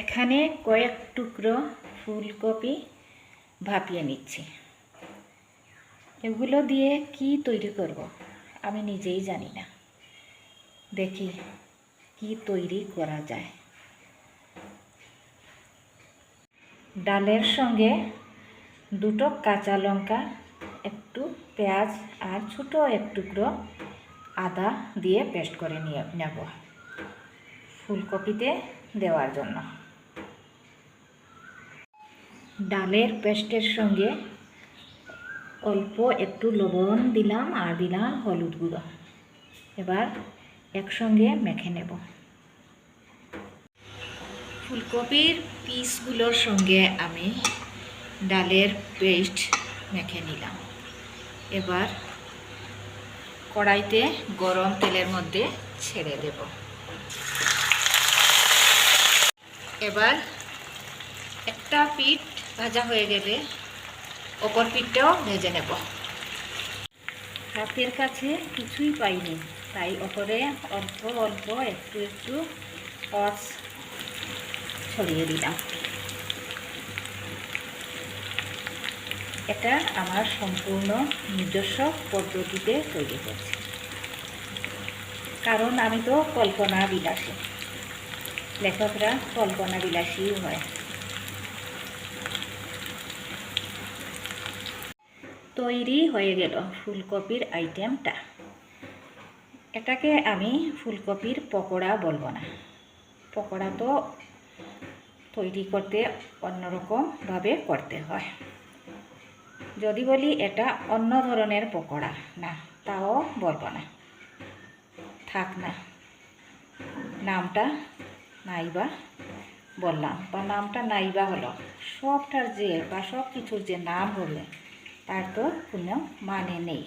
এখানে কয়েক টুকরো ফুলকপি ভাপিয়ে নিচ্ছি। এগুলো দিয়ে কি তৈরি করব আমি নিজেই জানি না। দেখি কি তৈরি করা যায়। ডালের সঙ্গে দুটো কাঁচা লঙ্কা, একটু পেঁয়াজ আর ছোটো এক টুকরো আদা দিয়ে পেস্ট করে নেব ফুলকপিতে দেওয়ার জন্য। ডালের পেস্টের সঙ্গে অল্প একটু লবণ দিলাম আর দিলাম হলুদ গুঁড়ো। এবার একসঙ্গে মেখে নেব। ফুলকপির পিসগুলোর সঙ্গে আমি ডালের পেস্ট মেখে নিলাম। এবার কড়াইতে গরম তেলের মধ্যে ছেড়ে দেব। এবার একটা পিঠ ভাজা হয়ে গেলে অপর পিঠটাও ভেজে নেব। হাতের কাছে কিছুই পাইনি, তাই ওপরে অল্প অল্প একটু একটু সস ছড়িয়ে দিলাম। এটা আমার সম্পূর্ণ নিজস্ব পদ্ধতিতে তৈরি করছি, কারণ আমি তো কল্পনা বিলাসী। লেখকরা কল্পনা বিলাসী হয়। তৈরি হয়ে গেল ফুলকপির আইটেমটা। এটাকে আমি ফুলকপির পকোড়া বলবো না। পকোড়া তো তৈরি করতে অন্যরকমভাবে করতে হয়। যদি বলি এটা অন্য ধরনের পকোড়া, না তাও বলবো না। থাক না, নামটা নাইবা বললাম, বা নামটা নাইবা হলো। সবটার যে বা সব কিছুর যে নাম হলে তার তো কোনো মানে নেই।